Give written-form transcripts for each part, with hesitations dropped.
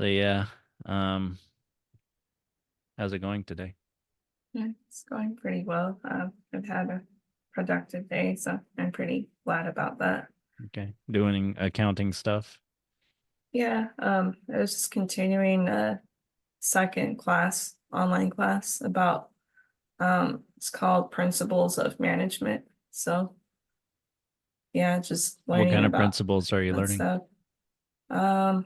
So yeah, um, how's it going today? Yeah, it's going pretty well. I've had a productive day, so I'm pretty glad about that. Okay, doing accounting stuff. Yeah, I was just continuing a second class, online class about it's called Principles of Management. So yeah, just What learning kind of about principles are you that learning? stuff. I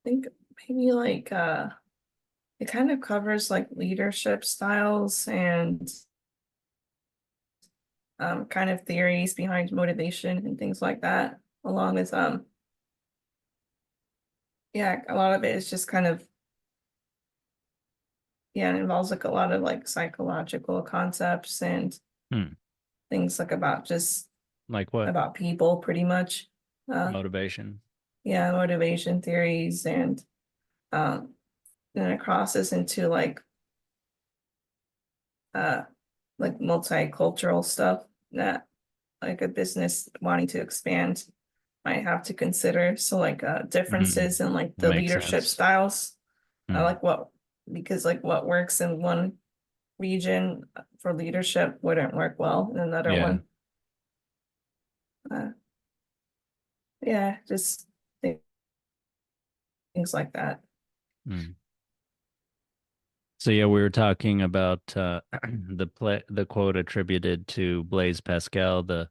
think maybe like it kind of covers like leadership styles and kind of theories behind motivation and things like that, along with yeah, a lot of it is just kind of yeah, it involves like a lot of like psychological concepts and Hmm. things like about just Like what? about people pretty much. Uh Motivation. yeah, motivation theories and um then it crosses into uh like multicultural stuff that like a business wanting to expand might have to consider. So like Mm, differences in like the makes leadership sense. styles. I Hmm. like what because like what works in one region for leadership wouldn't work well in another Yeah. one. Uh, yeah, just things like that. Hmm. So yeah, we were talking about the quote attributed to Blaise Pascal, the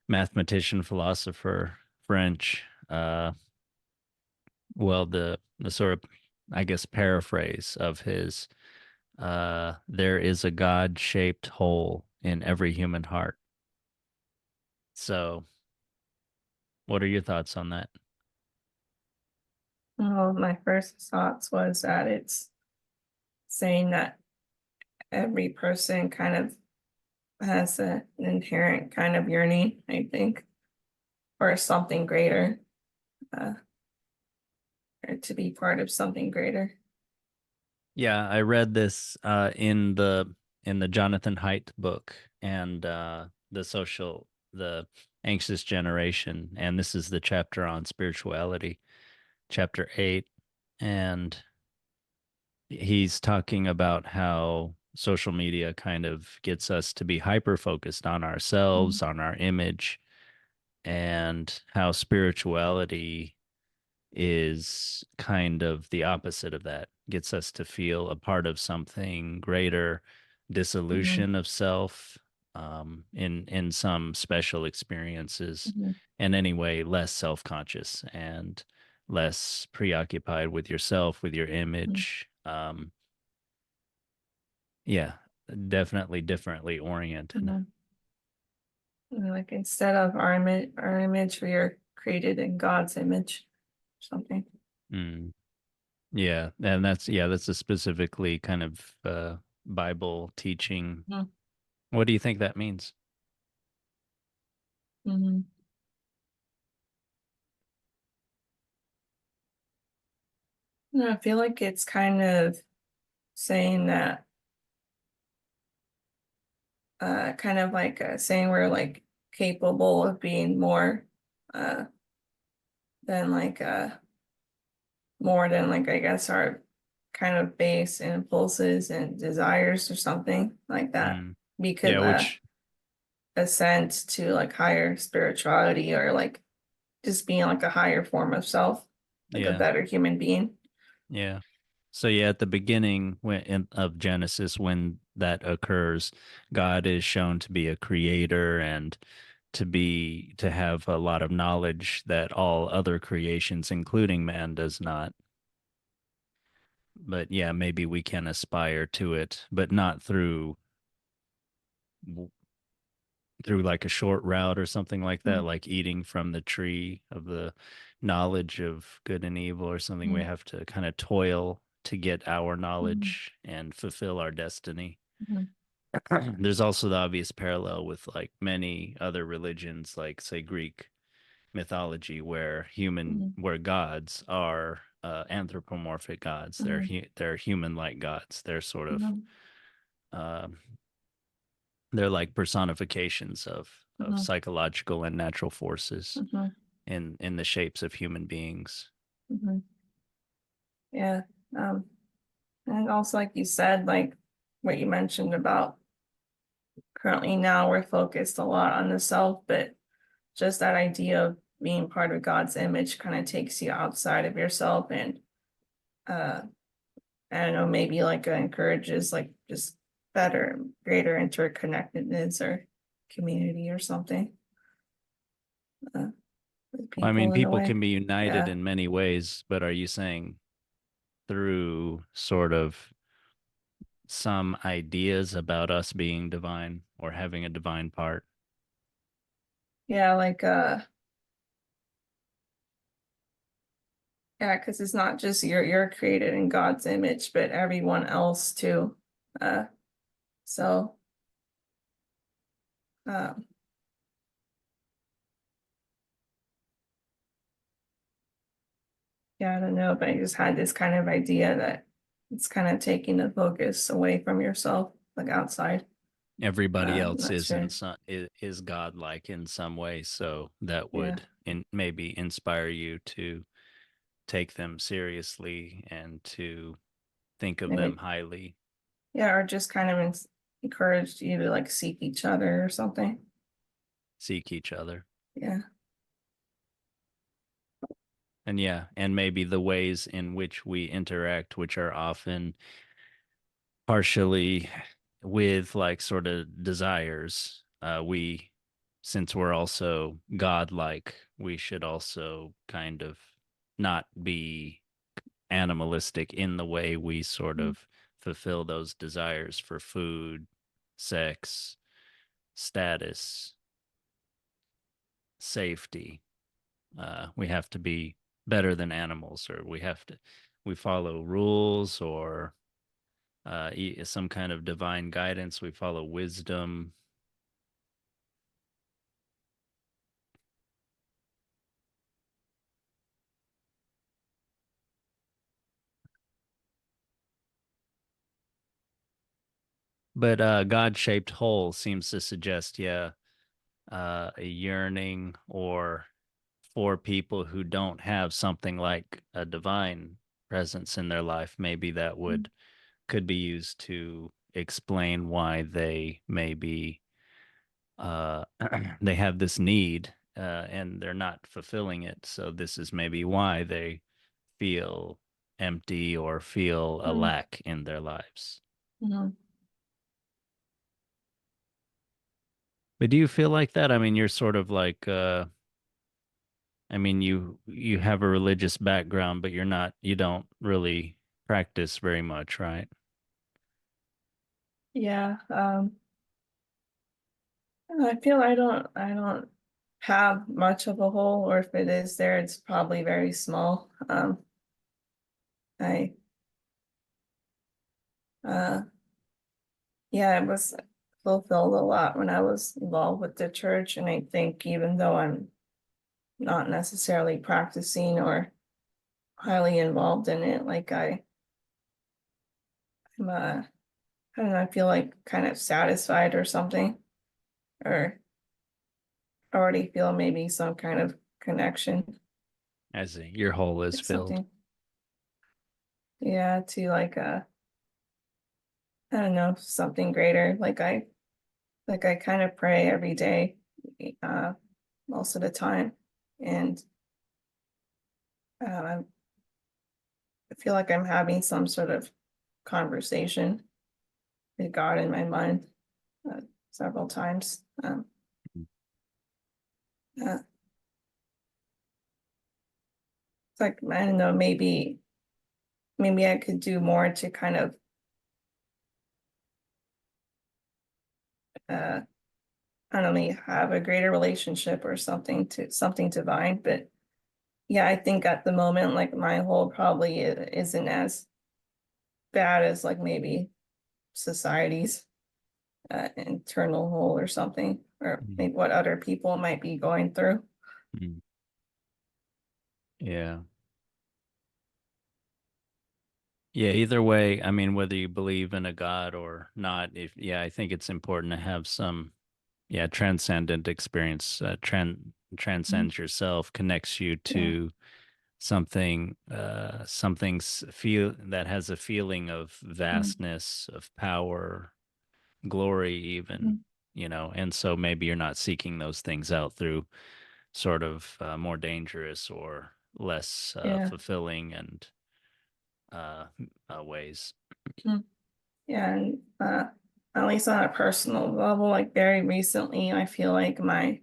mathematician, philosopher, French. Well, the sort of, I guess, paraphrase of his there is a God-shaped hole in every human heart. So, what are your thoughts on that? Well, my first thoughts was that it's saying that every person kind of has an inherent kind of yearning, I think, for something greater, uh, or to be part of something greater. Yeah, I read this in the Jonathan Haidt book and the anxious generation, and this is the chapter on spirituality, chapter 8, and he's talking about how social media kind of gets us to be hyper focused on Mhm, ourselves, on our image, and how spirituality is kind of the opposite of that, gets us to feel a part of something greater, mhm, dissolution of self, in some special experiences, mhm, and anyway, less self-conscious and less preoccupied with yourself, with your mhm, image. Yeah, definitely differently oriented. mhm. And, like instead of our image, we are created in God's image, or something. Mm. Yeah, and that's a specifically kind of Bible teaching. Mhm, What do you think that means? mhm. No, I feel like it's kind of saying that, kind of like saying we're like capable of being uh, than more than like I guess our kind of base impulses and desires or something like that. Mm. We could Yeah, which ascend to like higher spirituality or like just being like a higher form of self, like a yeah, better human being. yeah. So yeah, at the beginning of Genesis, when that occurs, God is shown to be a creator and to have a lot of knowledge that all other creations, including man, does not. But yeah, maybe we can aspire to it, but not through like a short route or something like that, like eating from the tree of the knowledge of good and evil or something. We Mhm, have to kind of toil to get our mhm, knowledge and fulfill our destiny. mhm, There's also the obvious parallel with like many other religions, like say Greek mythology, mhm, where gods are anthropomorphic gods. mhm, They're human like gods. mhm, Um, they're like personifications of mhm, psychological and natural forces. mhm, in the shapes of human beings. Mhm. Yeah. Um, and also, like you said, like what you mentioned about currently now we're focused a lot on the self, but just that idea of being part of God's image kind of takes you outside of yourself and uh I don't know, maybe like encourages like just better, greater interconnectedness or community or something uh, with I mean, people in a people way. can be united Yeah. in many ways, but are you saying through sort of some ideas about us being divine or having a divine part? Yeah, like yeah, because it's not just you're created in God's image, but everyone else too. Uh so um yeah, I don't know, but I just had this kind of idea that it's kind of taking the focus away from yourself, like outside. Everybody I'm else not is in sure. some is godlike in some way, so that Yeah. would maybe inspire you to take them seriously and to think of them Maybe highly, yeah, or just kind of encouraged you to like seek each other or something. seek each other. Yeah. And yeah, and maybe the ways in which we interact, which are often partially with like sort of desires, we, since we're also godlike, we should also kind of not be animalistic in the way we sort Mm-hmm. of fulfill those desires for food, sex, status, safety. We have to be better than animals, or we follow rules or some kind of divine guidance. We follow wisdom. But God shaped whole seems to suggest, yeah, a yearning or for people who don't have something like a divine presence in their life, maybe that would could be used to explain why they maybe they have this need and they're not fulfilling it. So this is maybe why they feel empty or feel a lack in their lives. Mm-hmm. But do you feel like that? I mean, you're sort of like I mean, you have a religious background, but you don't really practice very much, right? Yeah. I feel I don't have much of a hole, or if it is there, it's probably very small. I uh yeah, I was fulfilled a lot when I was involved with the church, and I think even though I'm not necessarily practicing or highly involved in it, like I'm I don't know, I feel like kind of satisfied or something, or already feel maybe some kind of connection As your hole is or filled. something. Yeah, to like I don't know, something greater. Like I kind of pray every day, uh, most of the time, and I feel like I'm having some sort of conversation with God in my mind uh, several times. Uh, it's like I don't know, maybe I could do more to kind of uh, I don't know, have a greater relationship or something divine. But yeah, I think at the moment, like my whole probably isn't as bad as like maybe society's internal hole or something, or Mm. maybe what other people might be going through. Mm. Yeah. Yeah, either way, I mean, whether you believe in a God or not, I think it's important to have some, yeah, transcendent experience, mm, transcends yourself, connects you yeah, to something's feel that has a feeling of mm, vastness, of power, glory even, mm, and so maybe you're not seeking those things out through sort of more dangerous or less yeah, fulfilling and uh, ways. mm, yeah, and at least on a personal level, like very recently, I feel like my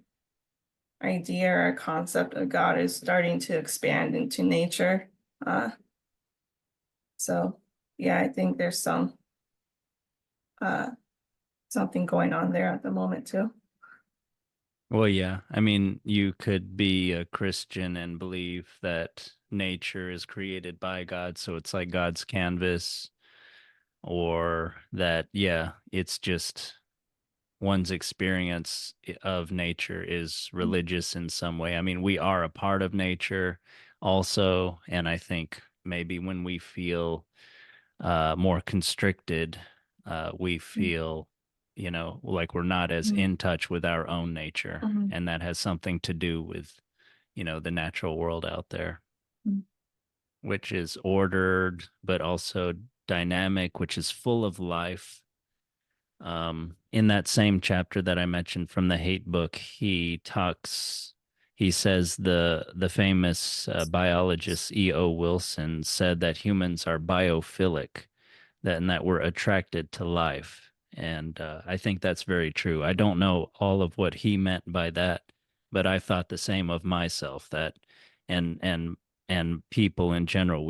idea or concept of God is starting to expand into nature. Uh, so yeah, I think there's uh something going on there at the moment too. Well, yeah. I mean, you could be a Christian and believe that nature is created by God, so it's like God's canvas, or that, yeah, it's just one's experience of nature is Mm, religious in some way. I mean, we are a part of nature also, and I think maybe when we feel more constricted, we mm, feel, like we're not as mm, in touch with our own nature. mhm, And that has something to do with, the natural world out there, mm, which is ordered, but also dynamic, which is full of life. In that same chapter that I mentioned from the hate book, he says the famous biologist E.O. Wilson said that humans are biophilic, that we're attracted to life. And I think that's very true. I don't know all of what he meant by that, but I thought the same of myself, that and and and people in general,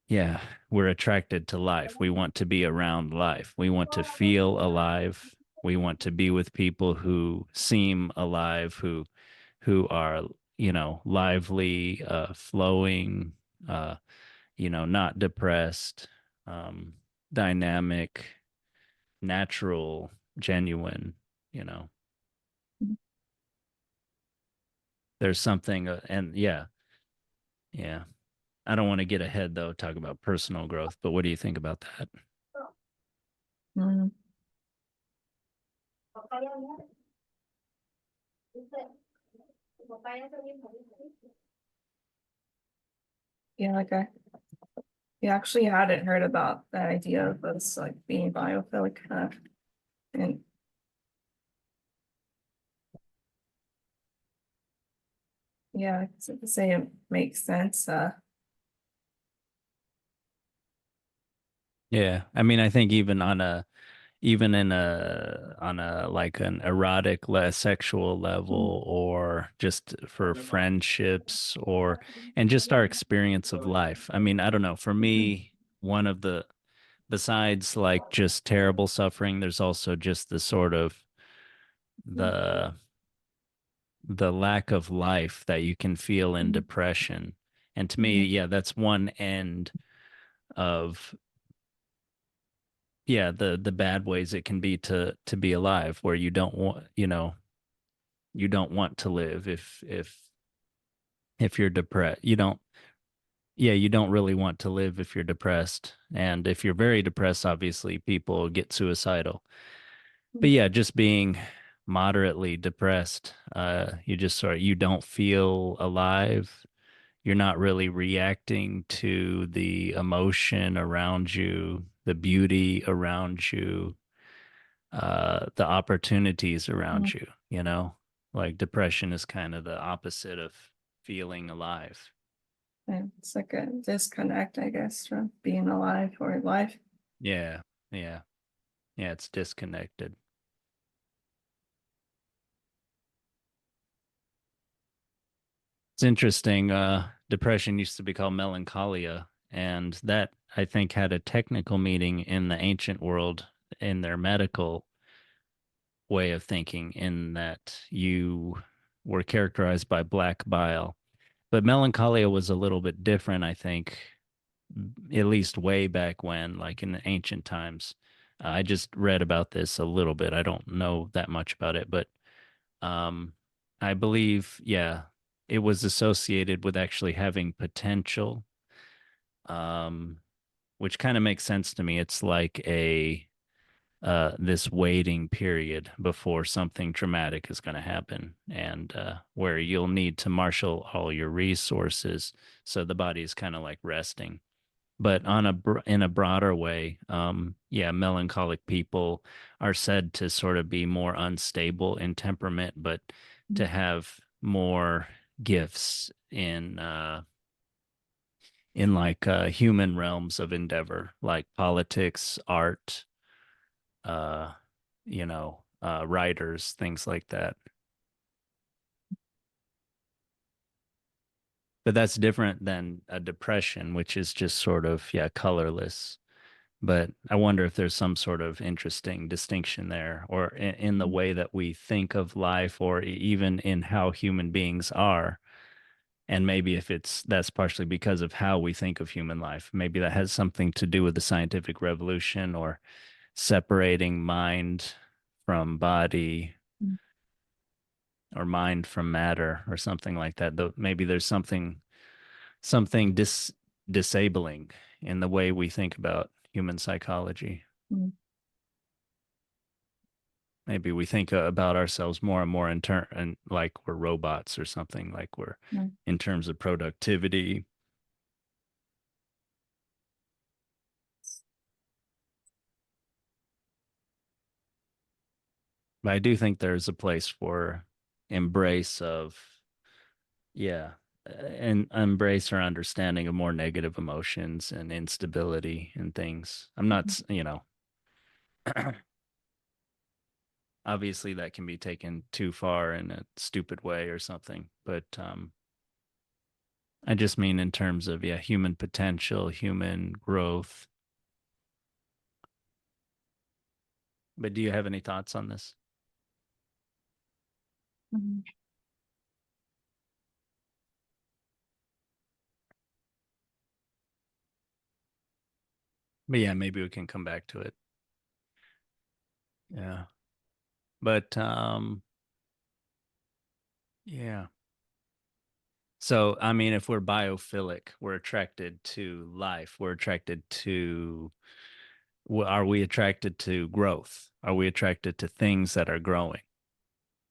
yeah, we're attracted to life. We want to be around life. We want to feel alive. We want to be with people who seem alive, who are, lively, flowing, not depressed, um, dynamic, natural, genuine, you know. mm. There's something, and yeah, yeah. I don't want to get ahead though, talk about personal growth, but what do you think about that? Mm. Yeah, like I you actually hadn't heard about that idea of us like being biophilic, and yeah, so to say it makes sense. Yeah. I mean, I think even on a like an erotic sexual Mm, level, or just for friendships, and just our experience of life. I mean, I don't know, for mhm, me, one of the besides like just terrible suffering, there's also just the sort of the the lack of life that you can feel in mhm, depression. And to me, mhm, yeah, that's one end of, yeah, the bad ways it can be to be alive, where you don't want to live if you're depressed. You don't, yeah, you don't really want to live if you're depressed. And if you're very depressed, obviously people get suicidal. But mhm, yeah, just being moderately depressed, you don't feel alive. You're not really reacting to the emotion around you, the beauty around you, the opportunities mhm. around you, you know? Like depression is kind of the opposite of feeling alive. Yeah, it's like a disconnect, I guess, from being alive or life. Yeah, yeah, yeah, it's disconnected. It's interesting. Depression used to be called melancholia, and that I think had a technical meaning in the ancient world in their medical way of thinking, in that you were characterized by black bile. But melancholia was a little bit different, I think, at least way back when, like in the ancient times. I just read about this a little bit. I don't know that much about it, but um, I believe, yeah, it was associated with actually having potential, um, which kind of makes sense to me. It's like this waiting period before something dramatic is going to happen, and where you'll need to marshal all your resources, so the body is kind of like resting. But in a broader way, yeah, melancholic people are said to sort of be more unstable in temperament, but to have more gifts in like human realms of endeavor, like politics, art, uh, writers, things like that. But that's different than a depression, which is just sort of, yeah, colorless. But I wonder if there's some sort of interesting distinction there, or in the way that we think of life, or even in how human beings are. And maybe if that's partially because of how we think of human life. Maybe that has something to do with the scientific revolution, or separating mind from body, or mind from matter, or something like that. Though maybe there's something disabling in the way we think about human psychology. Mm. Maybe we think about ourselves more and more and like we're robots or something, like we're Mm. in terms of productivity. But I do think there's a place for embrace of, yeah, and embrace or understanding of more negative emotions and instability and things. I'm not, obviously that can be taken too far in a stupid way or something, but I just mean in terms of, yeah, human potential, human growth. But do you have any thoughts on this? Mhm. But yeah, maybe we can come back to it. Yeah. But yeah. So, I mean, if we're biophilic, we're attracted to life. We're attracted to, are we attracted to growth? Are we attracted to things that are growing?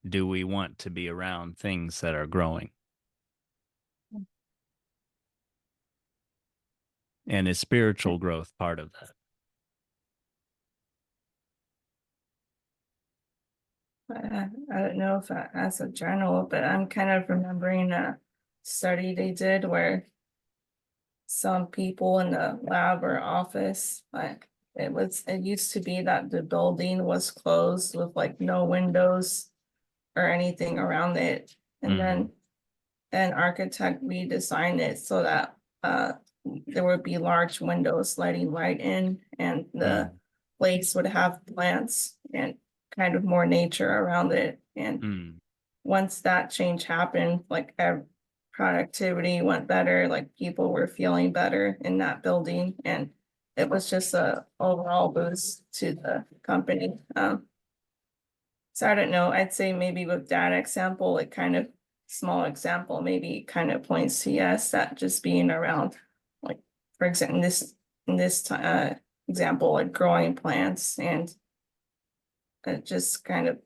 Do we want to be around things that are growing? And is spiritual growth part of that? I don't know if as a general, but I'm kind of remembering a study they did where some people in the lab or office, like it used to be that the building was closed with like no windows or anything around it. And Mm, then an architect redesigned it so that there would be large windows letting light in, and the mm, place would have plants and kind of more nature around it. And mm, once that change happened, like productivity went better, like people were feeling better in that building, and it was just a overall boost to the company. So I don't know, I'd say maybe with that example, like kind of small example, maybe kind of points to yes, that just being around, like for example, in this example, like growing plants and just kind of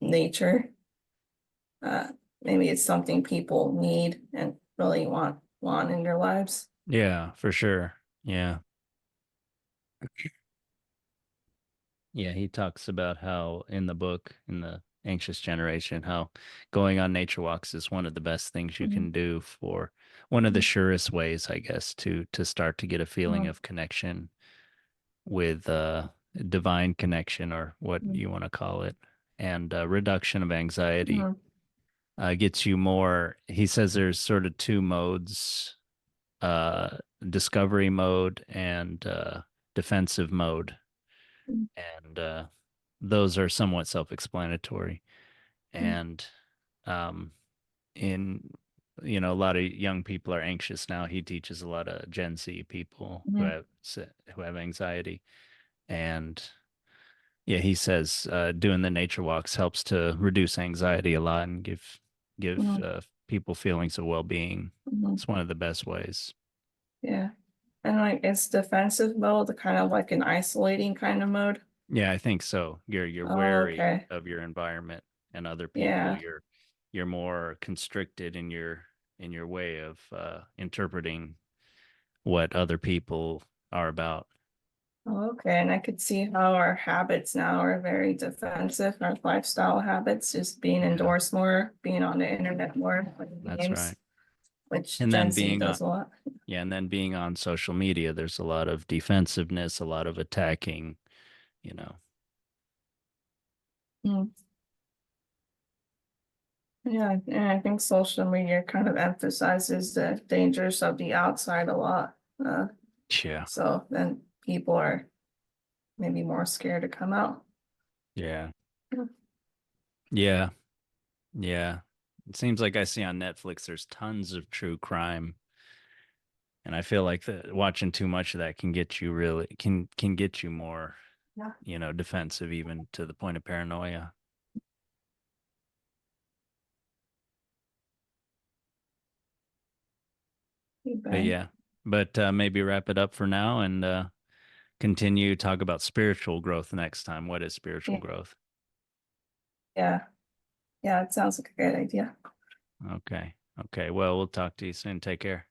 nature. Uh, maybe it's something people need and really want in their lives. yeah, for sure. Yeah. Yeah, he talks about how in the book, in the Anxious Generation, how going on nature walks is one of the best things you Mhm. can do, for one of the surest ways, I guess, to start to get a feeling Mhm. of connection with divine connection, or what you want to call it, and reduction of anxiety. Mhm. Gets you more. He says there's sort of two modes, uh, discovery mode and defensive mode, Mhm. and those are somewhat self-explanatory. And um, in a lot of young people are anxious now. He teaches a lot of Gen Z people who Mhm. have anxiety, and yeah, he says doing the nature walks helps to reduce anxiety a lot and give Mhm. people feelings of well-being. Mhm. It's one of the best ways. Yeah. And like it's defensive mode, kind of like an isolating kind of mode. Yeah, I think so. You're Oh, wary okay. of your environment and other people. Yeah. You're more constricted in your way of interpreting what other people are about. Oh, okay. And I could see how our habits now are very defensive, our lifestyle habits, just being Yeah, indoors more, being on the internet more, playing that's games, right. which And Gen then Z being on does a lot. yeah, and then being on social media, there's a lot of defensiveness, a lot of attacking, you know. Mm. Yeah, and I think social media kind of emphasizes the dangers of the outside a lot. Yeah. So then people are maybe more scared to come out. Yeah. Yeah. Yeah. Yeah. It seems like I see on Netflix there's tons of true crime, and I feel like watching too much of that can get you really can get you more, Yeah. defensive, even to the point of paranoia. But Feedback. yeah, but maybe wrap it up for now and continue talk about spiritual growth next time. What is spiritual Yeah. growth? Yeah. Yeah. It sounds like a good idea. Okay. Okay. Well, we'll talk to you soon. Take care.